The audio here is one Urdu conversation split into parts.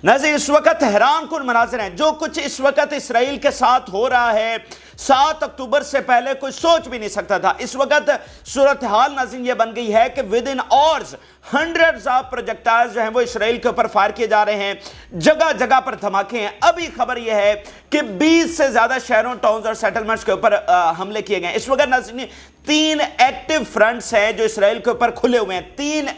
ناظرین اس وقت حیران کن مناظر ہیں جو کچھ اس وقت اسرائیل کے ساتھ ہو رہا ہے 7 اکتوبر سے پہلے کوئی سوچ بھی نہیں سکتا تھا۔ اس وقت صورتحال ناظرین یہ بن گئی ہے کہ ودن آورز ہنڈریڈز آف پروجیکٹائلز جو ہیں وہ اسرائیل کے اوپر فائر کیے جا رہے ہیں، جگہ جگہ پر دھماکے ہیں۔ ابھی خبر یہ ہے کہ 20 سے زیادہ شہروں، ٹاؤنز اور سیٹلمنٹس کے اوپر حملے کیے گئے ہیں۔ اس وقت ناظرین 3 ایکٹیو فرنٹس ہیں جو اسرائیل کے اوپر کھلے ہوئے ہیں، 3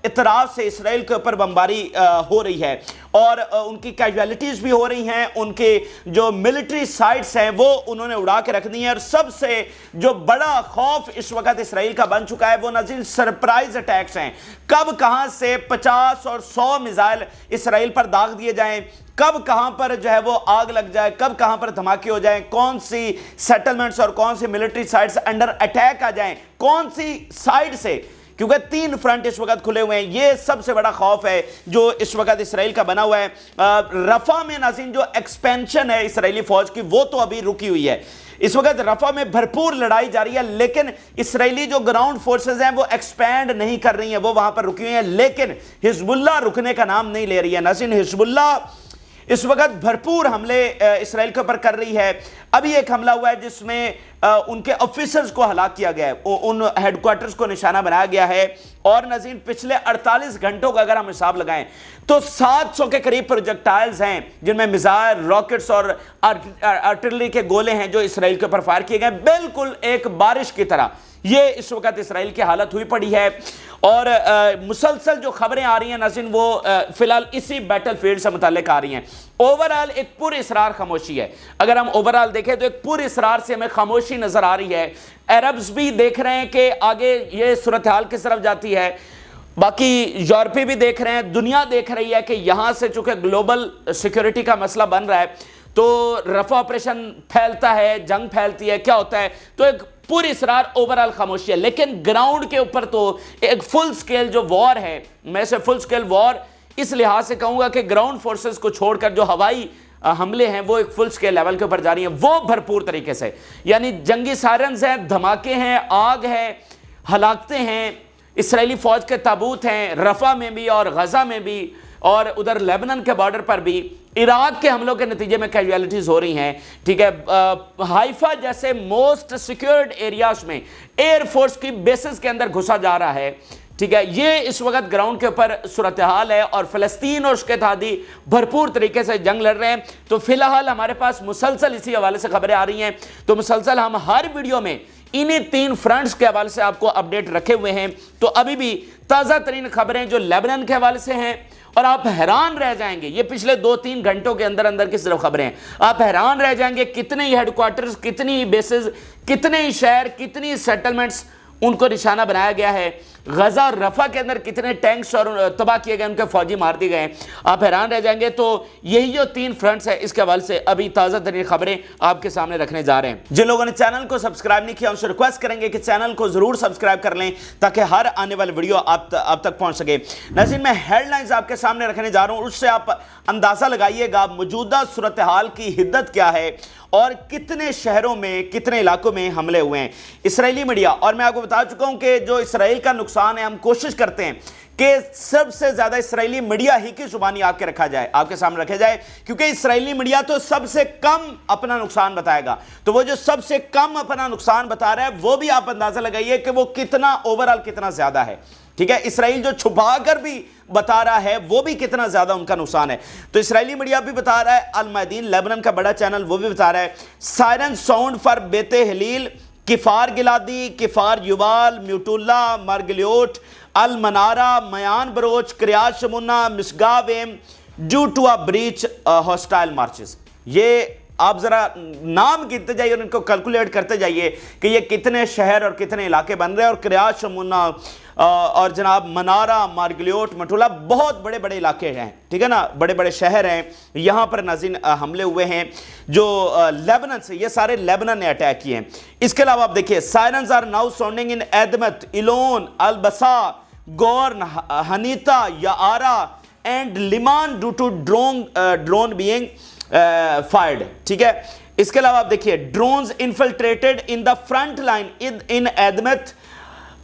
اطراف سے اسرائیل کے اوپر بمباری ہو رہی ہے اور ان کی کیجویلٹیز بھی ہو رہی ہیں، ان کے جو ملٹری سائٹس ہیں وہ انہوں نے اڑا کے رکھ دی ہیں۔ اور سب سے جو بڑا خوف اس وقت اسرائیل کا بن چکا ہے وہ ناظرین سرپرائز اٹیکس ہیں۔ کب کہاں سے 50 اور 100 میزائل اسرائیل پر داغ دیے جائیں، کب کہاں پر جو ہے وہ آگ لگ جائے، کب کہاں پر دھماکے ہو جائیں، کون سی سیٹلمنٹس اور کون سی ملٹری سائٹس انڈر اٹیک آ جائیں، کون سی سائڈ سے، کیونکہ 3 فرنٹ اس وقت کھلے ہوئے ہیں۔ یہ سب سے بڑا خوف ہے جو اس وقت اسرائیل کا بنا ہوا ہے۔ رفح میں ناظرین جو ایکسپینشن ہے اسرائیلی فوج کی وہ تو ابھی رکی ہوئی ہے۔ اس وقت رفح میں بھرپور لڑائی جاری ہے، لیکن اسرائیلی جو گراؤنڈ فورسز ہیں وہ ایکسپینڈ نہیں کر رہی ہیں، وہ وہاں پر رکی ہوئی ہیں، لیکن حزب اللہ رکنے کا نام نہیں لے رہی ہے۔ ناظرین حزب اللہ اس وقت بھرپور حملے اسرائیل کے اوپر کر رہی ہے۔ ابھی ایک حملہ ہوا ہے جس میں ان کے آفیسرز کو ہلاک کیا گیا ہے، ان ہیڈ کوارٹرز کو نشانہ بنایا گیا ہے۔ اور ناظرین پچھلے 48 گھنٹوں کا اگر ہم حساب لگائیں تو 700 کے قریب پروجیکٹائلز ہیں جن میں میزائل، راکٹس اور آرٹلری کے گولے ہیں جو اسرائیل کے اوپر فائر کیے گئے، بالکل ایک بارش کی طرح یہ اس وقت اسرائیل کی حالت ہوئی پڑی ہے۔ اور مسلسل جو خبریں آ رہی ہیں ناظرین وہ فی الحال اسی بیٹل فیلڈ سے متعلق آ رہی ہیں۔ اوورآل ایک پر اسرار خاموشی ہے، اگر ہم اوورآل دیکھیں تو ایک پر اسرار سے ہمیں خاموشی نظر آ رہی ہے۔ عربز بھی دیکھ رہے ہیں کہ آگے یہ صورتحال کس طرف جاتی ہے، باقی یورپی بھی دیکھ رہے ہیں، دنیا دیکھ رہی ہے کہ یہاں سے چونکہ گلوبل سیکیورٹی کا مسئلہ بن رہا ہے تو رفح آپریشن پھیلتا ہے، جنگ پھیلتی ہے، کیا ہوتا ہے، تو ایک پوری اسرار اوورال خاموشی ہے۔ لیکن گراؤنڈ کے اوپر تو ایک فل سکیل جو وار ہے، میں اسے فل سکیل وار اس لحاظ سے کہوں گا کہ گراؤنڈ فورسز کو چھوڑ کر جو ہوائی حملے ہیں وہ ایک فل سکیل لیول کے اوپر جاری ہیں، وہ بھرپور طریقے سے، یعنی جنگی سائرنز ہیں، دھماکے ہیں، آگ ہے، ہلاکتیں ہیں، اسرائیلی فوج کے تابوت ہیں رفح میں بھی اور غزہ میں بھی، اور ادھر لیبنان کے بارڈر پر بھی عراق کے حملوں کے نتیجے میں کیجویلٹیز ہو رہی ہیں۔ ٹھیک ہے، ہائفا جیسے موسٹ سیکیورڈ ایریاز میں ایئر فورس کی بیسز کے اندر گھسا جا رہا ہے۔ ٹھیک ہے، یہ اس وقت گراؤنڈ کے اوپر صورتحال ہے اور فلسطین اور اس کے اتحادی بھرپور طریقے سے جنگ لڑ رہے ہیں۔ تو فی الحال ہمارے پاس مسلسل اسی حوالے سے خبریں آ رہی ہیں، تو مسلسل ہم ہر ویڈیو میں انہی 3 فرنٹس کے حوالے سے آپ کو اپڈیٹ رکھے ہوئے ہیں۔ تو ابھی بھی تازہ ترین خبریں جو لیبنان کے حوالے سے ہیں، اور آپ حیران رہ جائیں گے، یہ پچھلے 2-3 گھنٹوں کے اندر اندر کس طرح خبریں ہیں، آپ حیران رہ جائیں گے کتنے ہی ہیڈ کوارٹرز، کتنی ہی بیسز، کتنے ہی شہر، کتنی سیٹلمنٹس ان کو نشانہ بنایا گیا ہے۔ غزہ اور رفح کے اندر کتنے ٹینکس اور تباہ کیے گئے، ان کے فوجی مار دیے گئے ہیں، آپ حیران رہ جائیں گے۔ تو یہی جو 3 فرنٹس ہیں اس کے حوالے سے ابھی تازہ ترین خبریں آپ کے سامنے رکھنے جا رہے ہیں۔ جن لوگوں نے چینل کو سبسکرائب نہیں کیا ان سے ریکویسٹ کریں گے کہ چینل کو ضرور سبسکرائب کر لیں تاکہ ہر آنے والی ویڈیو آپ تک پہنچ سکے۔ ناظرین میں ہیڈ لائنز آپ کے سامنے رکھنے جا رہا ہوں، اس سے آپ اندازہ لگائیے گا موجودہ صورتحال کی حدت کیا ہے اور کتنے شہروں میں، کتنے علاقوں میں حملے ہوئے ہیں۔ اسرائیلی میڈیا، اور میں آپ کو بتا چکا ہوں کہ جو اسرائیل کا نقصان ہے ہم کوشش کرتے ہیں کہ سب سے زیادہ اسرائیلی میڈیا ہی کی زبانی آپ کے رکھا جائے، آپ کے سامنے رکھا جائے، کیونکہ اسرائیلی میڈیا تو سب سے کم اپنا نقصان بتائے گا۔ تو وہ جو سب سے کم اپنا نقصان بتا رہا ہے وہ بھی آپ اندازہ لگائیے کہ وہ کتنا اوورآل کتنا زیادہ ہے۔ ٹھیک ہے، اسرائیل جو چھپا کر بھی بتا رہا ہے وہ بھی کتنا زیادہ ان کا نقصان ہے۔ تو اسرائیلی میڈیا بھی بتا رہا ہے، المیادین لیبنان کا بڑا چینل وہ بھی بتا رہا ہے، سائرن ساؤنڈ فار بیت ہلیل، کفار گلادی، کفار یوبال، میوٹولا، Margaliot, Almanara, Maayan Baruch, Kiryat Shmona, Misgav Am, due to a breach hostile marches. یہ آپ ذرا نام گنتے جائیے اور ان کو کیلکولیٹ کرتے جائیے کہ یہ کتنے شہر اور کتنے علاقے بن رہے ہیں، اور کریات شمونہ اور جناب منارہ، مارگلیوٹ، مٹولہ، بہت بڑے بڑے علاقے ہیں، ٹھیک ہے نا، بڑے بڑے شہر ہیں، یہاں پر ناظرین حملے ہوئے ہیں جو لیبنان سے، یہ سارے لیبنان نے اٹیک کیے ہیں۔ اس کے علاوہ آپ دیکھیے sirens are now sounding in Adamit, Eilon, Albisa, Goren, Hanita, Yaara and Liman due to drone being fired. ٹھیک ہے، اس کے علاوہ آپ دیکھیے drones infiltrated in the front line in Adamit,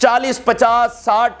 40, 50, 60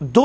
2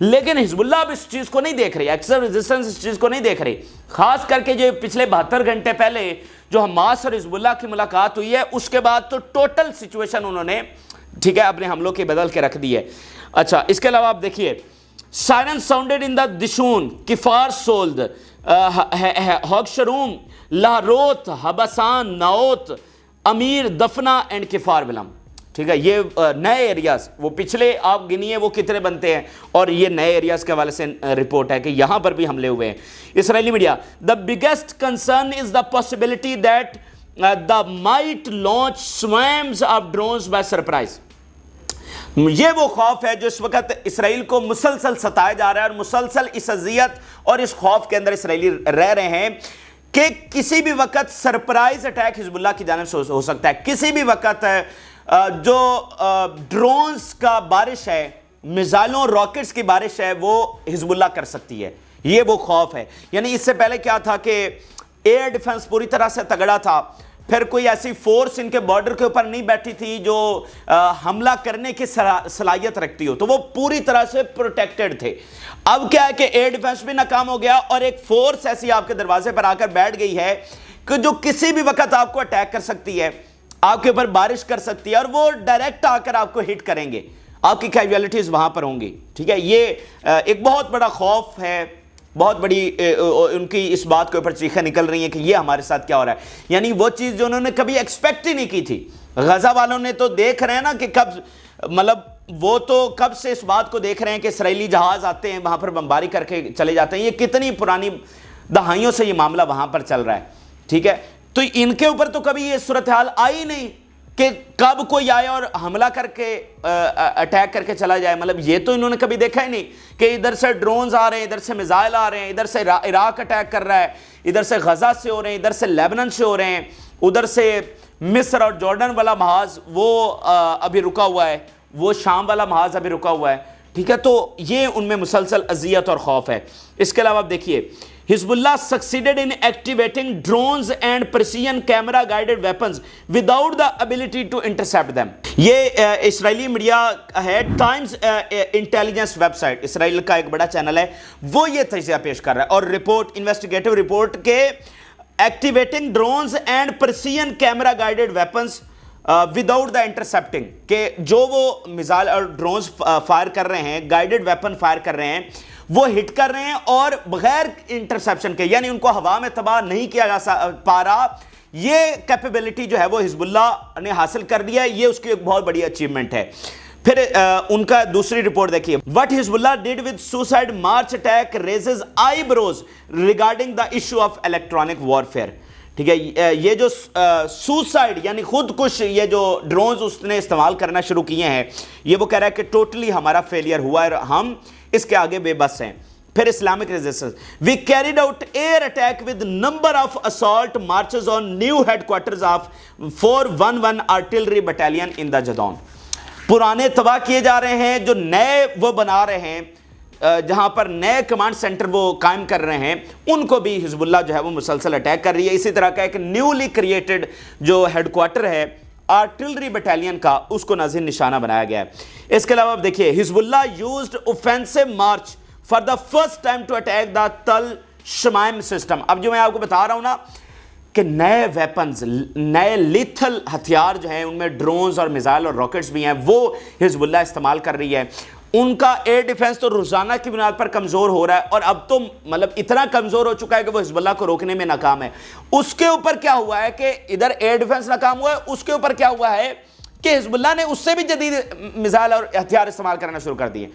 لیکن حزب اللہ اب اس چیز کو نہیں دیکھ رہی, ایکسٹرا ریزسٹنس اس چیز کو نہیں دیکھ رہی. خاص کر کے جو پچھلے 72 گھنٹے پہلے جو حماس اور حزب اللہ کی ملاقات ہوئی ہے, اس کے بعد تو ٹوٹل سچویشن انہوں نے ٹھیک ہے اپنے حملوں کے بدل کے رکھ دی ہے. اچھا اس کے علاوہ آپ دیکھیے, سائرن ساؤنڈڈ ان دا دشون, کفار سولد, ہوگشروم, لاہروت, حبسان, ناوت, امیر, دفنا اینڈ کفار بلم. ٹھیک ہے, یہ نئے ایریاز, وہ پچھلے آپ گنیے وہ کتنے بنتے ہیں, اور یہ نئے ایریاز کے حوالے سے رپورٹ ہے کہ یہاں پر بھی حملے ہوئے ہیں. Israeli media, the biggest concern is the possibility that the might launch swarms of drones by surprise. یہ وہ خوف ہے جو اس وقت اسرائیل کو مسلسل ستایا جا رہا ہے, اور مسلسل اس اذیت اور اس خوف کے اندر اسرائیلی رہ رہے ہیں کہ کسی بھی وقت سرپرائز اٹیک حزب اللہ کی جانب سے ہو سکتا ہے. کسی بھی وقت جو ڈرونز کا بارش ہے, میزائلوں راکٹس کی بارش ہے, وہ حزب اللہ کر سکتی ہے. یہ وہ خوف ہے. یعنی اس سے پہلے کیا تھا کہ ایئر ڈیفنس پوری طرح سے تگڑا تھا, پھر کوئی ایسی فورس ان کے بارڈر کے اوپر نہیں بیٹھی تھی جو حملہ کرنے کی صلاحیت رکھتی ہو, تو وہ پوری طرح سے پروٹیکٹڈ تھے. اب کیا ہے کہ ایئر ڈیفنس بھی ناکام ہو گیا, اور ایک فورس ایسی آپ کے دروازے پر آ کر بیٹھ گئی ہے کہ جو کسی بھی وقت آپ کو اٹیک کر سکتی ہے, آپ کے اوپر بارش کر سکتی ہے, اور وہ ڈائریکٹ آ کر آپ کو ہٹ کریں گے. آپ کی کیجویلٹیز وہاں پر ہوں گی. ٹھیک ہے, یہ ایک بہت بڑا خوف ہے, بہت بڑی ان کی اس بات کے اوپر چیخیں نکل رہی ہیں کہ یہ ہمارے ساتھ کیا ہو رہا ہے. یعنی وہ چیز جو انہوں نے کبھی ایکسپیکٹ ہی نہیں کی تھی. غزہ والوں نے تو دیکھ رہے ہیں نا کہ کب, مطلب وہ تو کب سے اس بات کو دیکھ رہے ہیں کہ اسرائیلی جہاز آتے ہیں وہاں پر بمباری کر کے چلے جاتے ہیں. یہ کتنی پرانی دہائیوں سے یہ معاملہ وہاں پر چل رہا ہے. ٹھیک ہے, تو ان کے اوپر تو کبھی یہ صورتحال آئی نہیں کہ کب کوئی آئے اور حملہ کر کے اٹیک کر کے چلا جائے. مطلب یہ تو انہوں نے کبھی دیکھا ہی نہیں کہ ادھر سے ڈرونز آ رہے ہیں, ادھر سے میزائل آ رہے ہیں, ادھر سے عراق اٹیک کر رہا ہے, ادھر سے غزہ سے ہو رہے ہیں, ادھر سے لیبنن سے ہو رہے ہیں, ادھر سے مصر اور جارڈن والا محاذ وہ ابھی رکا ہوا ہے, وہ شام والا محاذ ابھی رکا ہوا ہے. ٹھیک ہے, تو یہ ان میں مسلسل اذیت اور خوف ہے. اس کے علاوہ آپ دیکھیے, حزب اللہ succeeded in activating drones and precision camera guided weapons without the ability to intercept them. یہ اسرائیلی میڈیا ہے, ٹائمز انٹیلیجنس ویب سائٹ, اسرائیل کا ایک بڑا چینل ہے, وہ یہ تجزیہ پیش کر رہا ہے, اور رپورٹ, انویسٹیگیٹو رپورٹ کے activating drones and precision camera guided weapons without the intercepting, کہ جو وہ میزائل اور ڈرونز فائر کر رہے ہیں, گائیڈڈ ویپن فائر کر رہے ہیں, وہ ہٹ کر رہے ہیں اور بغیر انٹرسیپشن کے, یعنی ان کو ہوا میں تباہ نہیں کیا جا پا رہا. یہ کیپیبلٹی جو ہے وہ حزب اللہ نے حاصل کر دیا ہے. یہ اس کی ایک بہت بڑی اچیومنٹ ہے. پھر ان کا دوسری رپورٹ دیکھیے, what Hezbollah did with suicide march attack raises eyebrows regarding the issue of electronic warfare. ٹھیک ہے, یہ جو سوسائڈ یعنی خودکش یہ جو ڈرونز اس نے استعمال کرنا شروع کیے ہیں, یہ وہ کہہ رہا ہے کہ ٹوٹلی ہمارا فیلئر ہوا ہے, ہم اس کے آگے بے بس ہیں. پھر Islamic resistance, we carried out air attack with number of assault marches on new headquarters of 411 artillery battalion in the جدون. پرانے تباہ کیے جا رہے ہیں, جو نئے وہ بنا رہے ہیں, جہاں پر نئے کمانڈ سینٹر وہ قائم کر رہے ہیں, ان کو بھی حزب اللہ جو ہے وہ مسلسل اٹیک کر رہی ہے. اسی طرح کا ایک نیولی کریٹڈ جو ہیڈ کوارٹر ہے آرٹلری بٹالین کا, اس کو ناظرین نشانہ بنایا گیا ہے. اس کے علاوہ آپ دیکھیے, Hezbollah used offensive march for the first time to attack the تل شمائم سسٹم. اب جو میں آپ کو بتا رہا ہوں نا کہ نئے ویپنز, نئے لیتھل ہتھیار جو ہیں, ان میں ڈرونز اور میزائل اور راکٹس بھی ہیں, وہ حزب اللہ استعمال کر رہی ہے. ان کا ایئر ڈیفنس تو روزانہ کی بنیاد پر کمزور ہو رہا ہے, اور اب تو مطلب اتنا کمزور ہو چکا ہے کہ وہ حزب اللہ کو روکنے میں ناکام ہے. اس کے اوپر کیا ہوا ہے کہ ادھر ایئر ڈیفنس ناکام ہوا ہے, اس کے اوپر کیا ہوا ہے کہ حزب اللہ نے اس سے بھی جدید میزائل اور ہتھیار استعمال کرنا شروع کر دیے.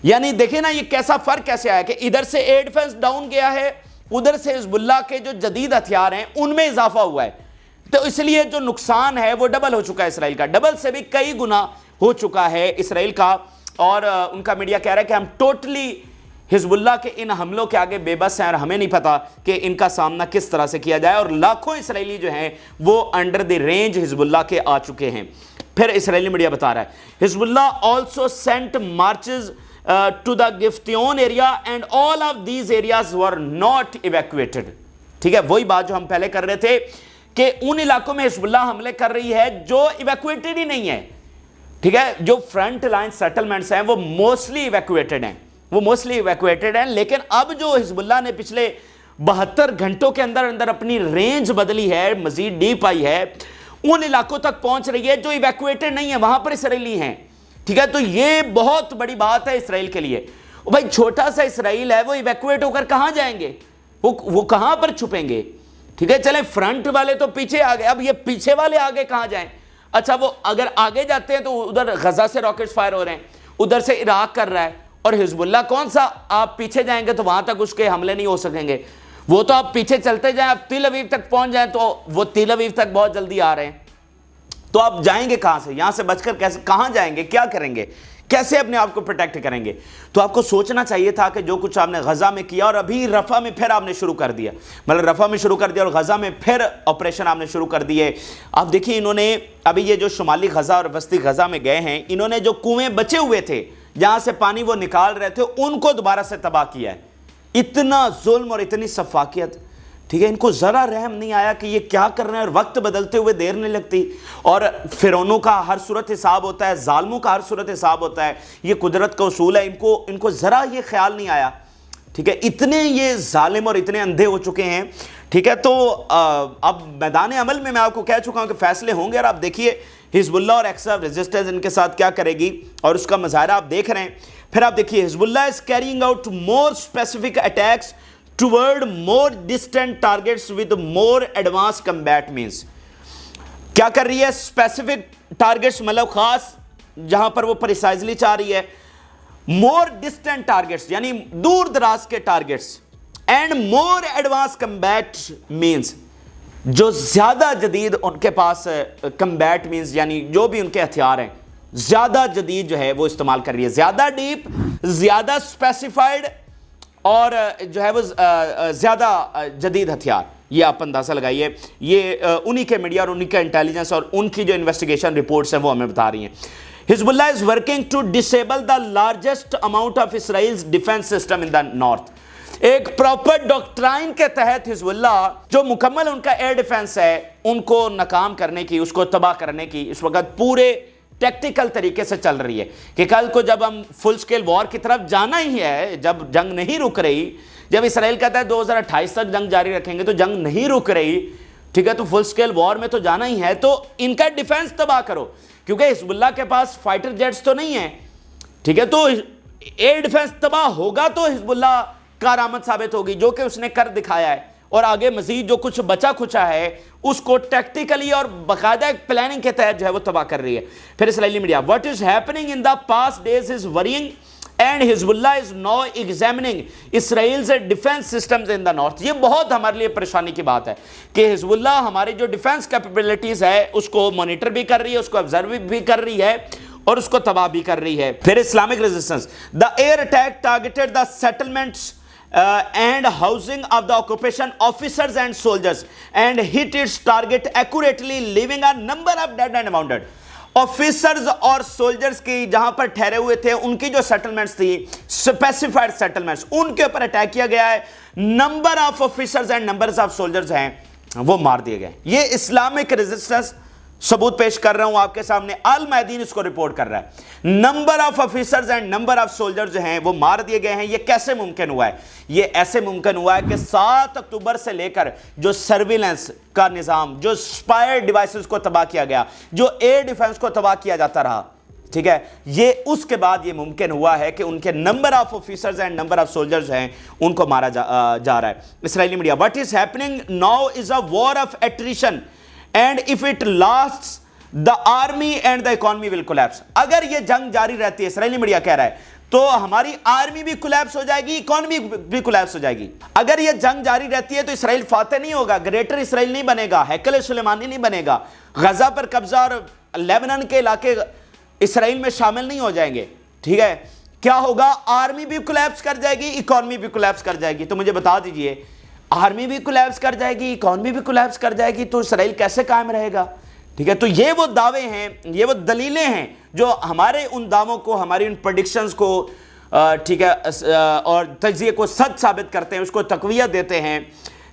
یعنی دیکھیں نا یہ کیسا فرق کیسے آیا کہ ادھر سے ایئر ڈیفنس ڈاؤن گیا ہے, ادھر سے حزب اللہ کے جو جدید ہتھیار ہیں ان میں اضافہ ہوا ہے. تو اس لیے جو نقصان ہے وہ ڈبل ہو چکا ہے اسرائیل کا, ڈبل سے بھی کئی گنا ہو چکا ہے اسرائیل کا. اور ان کا میڈیا کہہ رہا ہے کہ ہم ٹوٹلی حزب اللہ کے ان حملوں کے آگے بے بس ہیں, اور ہمیں نہیں پتا کہ ان کا سامنا کس طرح سے کیا جائے, اور لاکھوں اسرائیلی جو ہیں وہ انڈر دی رینج حزب اللہ کے آ چکے ہیں. پھر اسرائیلی میڈیا بتا رہا ہے, Hezbollah also sent marches to the گفتیون area and all of these areas were not evacuated. ٹھیک ہے, وہی بات جو ہم پہلے کر رہے تھے کہ ان علاقوں میں حزب اللہ حملے کر رہی ہے جو ایویکویٹڈ ہی نہیں ہے. ٹھیک ہے, جو فرنٹ لائن سیٹلمنٹس ہیں وہ موسٹلی ایویکویٹڈ ہیں. وہ موسٹلی ایویکویٹڈ ہیں. لیکن اب جو حزب اللہ نے پچھلے 72 گھنٹوں کے اندر اندر اپنی رینج بدلی ہے, مزید ڈیپ آئی ہے, ان علاقوں تک پہنچ رہی ہے جو ایویکویٹڈ نہیں ہیں, وہاں پر اسرائیلی ہیں. ٹھیک ہے, تو یہ بہت بڑی بات ہے اسرائیل کے لیے. بھائی چھوٹا سا اسرائیل ہے, وہ ایویکویٹ ہو کر کہاں جائیں گے, وہ کہاں پر چھپیں گے. ٹھیک ہے, چلیں فرنٹ والے تو پیچھے آ گئے, اب یہ پیچھے والے آگے کہاں جائیں. اچھا وہ اگر آگے جاتے ہیں تو ادھر غزہ سے راکٹس فائر ہو رہے ہیں, ادھر سے عراق کر رہا ہے, اور حزب اللہ کون سا, آپ پیچھے جائیں گے تو وہاں تک اس کے حملے نہیں ہو سکیں گے. وہ تو آپ پیچھے چلتے جائیں, آپ تل اویو تک پہنچ جائیں تو وہ تل اویو تک بہت جلدی آ رہے ہیں. تو آپ جائیں گے کہاں سے, یہاں سے بچ کر کیسے, کہاں جائیں گے, کیا کریں گے, کیسے اپنے آپ کو پروٹیکٹ کریں گے. تو آپ کو سوچنا چاہیے تھا کہ جو کچھ آپ نے غزہ میں کیا, اور ابھی رفح میں پھر آپ نے شروع کر دیا, مطلب رفح میں شروع کر دیا اور غزہ میں پھر آپریشن آپ نے شروع کر دیے. آپ دیکھیے انہوں نے ابھی یہ جو شمالی غزہ اور وسطی غزہ میں گئے ہیں, انہوں نے جو کنویں بچے ہوئے تھے جہاں سے پانی وہ نکال رہے تھے, ان کو دوبارہ سے تباہ کیا ہے. اتنا ظلم اور اتنی سفاکیت. ٹھیک ہے, ان کو ذرا رحم نہیں آیا کہ یہ کیا کر رہے ہیں, اور وقت بدلتے ہوئے دیر نہیں لگتی. اور فرعونوں کا ہر صورت حساب ہوتا ہے, ظالموں کا ہر صورت حساب ہوتا ہے, یہ قدرت کا اصول ہے. ان کو ذرا یہ خیال نہیں آیا. ٹھیک ہے, اتنے یہ ظالم اور اتنے اندھے ہو چکے ہیں. ٹھیک ہے, تو اب میدان عمل میں آپ کو کہہ چکا ہوں کہ فیصلے ہوں گے, اور آپ دیکھیے حزب اللہ اور ایکس ریزسٹنس ان کے ساتھ کیا کرے گی, اور اس کا مظاہرہ آپ دیکھ رہے ہیں. پھر آپ دیکھیے Hezbollah is carrying out more specific attacks toward more distant targets with more advanced combat means. کیا کر رہی ہے, اسپیسیفک ٹارگیٹس مطلب خاص جہاں پر وہ پریسائزلی چاہ رہی ہے, مور ڈسٹینٹ ٹارگیٹس یعنی دور دراز کے targets, and more advance combat means جو زیادہ جدید ان کے پاس کمبیٹ مینس یعنی جو بھی ان کے ہتھیار ہیں زیادہ جدید جو ہے وہ استعمال کر رہی ہے, زیادہ ڈیپ, زیادہ اسپیسیفائڈ, اور جو ہے وہ زیادہ جدید ہتھیار. یہ آپ اندازہ لگائیے, یہ انہی کے میڈیا اور انہی کا انٹیلیجنس اور ان کی جو انویسٹیگیشن رپورٹس ہیں وہ ہمیں بتا رہی ہیں. Hezbollah is working to disable the largest amount of Israel's defence system in the north. ایک پراپر ڈاکٹرائن کے تحت حزب اللہ جو مکمل ان کا ایئر ڈیفنس ہے ان کو ناکام کرنے کی, اس کو تباہ کرنے کی اس وقت پورے ٹیکٹیکل طریقے سے چل رہی ہے. کہ کل کو جب ہم فل سکیل وار کی طرف جانا ہی ہے, جب جنگ نہیں رک رہی, جب اسرائیل کہتا ہے 2028 تک جنگ جاری رکھیں گے تو جنگ نہیں رک رہی, ٹھیک ہے, تو فل سکیل وار میں تو جانا ہی ہے, تو ان کا ڈیفنس تباہ کرو. کیونکہ حزب اللہ کے پاس فائٹر جیٹس تو نہیں ہیں, ٹھیک ہے, تو ایئر ڈیفنس تباہ ہوگا تو حزب اللہ کارآمد ثابت ہوگی, جو کہ اس نے کر دکھایا ہے. اور آگے مزید جو کچھ بچا کھچا ہے اس کو ٹیکٹیکلی اور باقاعدہ ایک پلاننگ کے تحت جو ہے وہ تباہ کر رہی ہے. پھر اسرائیلی media, what is happening in the past days is worrying and Hezbollah is now examining Israel's defense systems in the north. یہ بہت ہمارے لیے پریشانی کی بات ہے کہ حزب اللہ ہماری جو ڈیفنس کیپیبلٹیز ہے اس کو مانیٹر بھی کر رہی ہے, اس کو آبزرو بھی کر رہی ہے, اور اس کو تباہ بھی کر رہی ہے. پھر Islamic resistance, the air attack targeted the settlements and housing of the occupation officers and soldiers and hit its target accurately, leaving a number of dead and wounded. Officers اور سولجرز کی جہاں پر ٹھہرے ہوئے تھے ان کی جو سیٹلمنٹس تھی, اسپیسیفائڈ سیٹلمنٹس, ان کے اوپر اٹیک کیا گیا ہے. Number of officers and numbers of soldiers ہیں وہ مار دیے گئے. یہ اسلامک ریزسٹنس ثبوت پیش کر رہا ہوں آپ کے سامنے, المیدین اس کو رپورٹ کر رہا ہے. Number of officers and number of soldiers جو ہیں وہ مار دیے گئے ہیں. یہ کیسے ممکن ہوا ہے؟ یہ ایسے ممکن ہوا ہے کہ 7 اکتوبر سے لے کر جو سرویلنس کا نظام, جو اسپائر ڈیوائسز کو تباہ کیا گیا, جو ایئر ڈیفنس کو تباہ کیا جاتا رہا, ٹھیک ہے, یہ اس کے بعد یہ ممکن ہوا ہے کہ ان کے number of officers and number of soldiers ہیں ان کو مارا جا رہا ہے. اسرائیلی media, what is happening now is a war of attrition and if it lasts the army and the economy will collapse. اگر یہ جنگ جاری رہتی ہے, اسرائیلی میڈیا کہہ رہا ہے, تو ہماری آرمی بھی کولیپس ہو جائے گی, اکانومی بھی کولیپس ہو جائے گی. اگر یہ جنگ جاری رہتی ہے تو اسرائیل فاتح نہیں ہوگا, گریٹر اسرائیل نہیں بنے گا, ہیکل سلیمانی نہیں بنے گا, غزہ پر قبضہ اور لیبنان کے علاقے اسرائیل میں شامل نہیں ہو جائیں گے. ٹھیک ہے, کیا ہوگا؟ آرمی بھی کولیپس کر جائے گی, اکانومی بھی کولیپس کر جائے گی. تو مجھے بتا دیجئے, آرمی بھی کولیپس کر جائے گی, اکانومی بھی کولیپس کر جائے گی, تو اسرائیل کیسے قائم رہے گا؟ ٹھیک ہے, تو یہ وہ دعوے ہیں, یہ وہ دلیلیں ہیں جو ہمارے ان دعووں کو, ہماری ان پریڈکشنز کو, ٹھیک ہے, اور تجزیے کو سچ ثابت کرتے ہیں, اس کو تقویت دیتے ہیں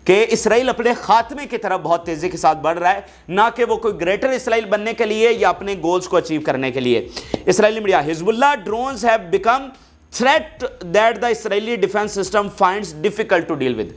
کہ اسرائیل اپنے خاتمے کی طرف بہت تیزی کے ساتھ بڑھ رہا ہے, نہ کہ وہ کوئی گریٹر اسرائیل بننے کے لیے یا اپنے گولز کو اچیو کرنے کے لیے. Israeli media, Hezbollah drones have become threat that the Israeli defense system finds difficult to deal with.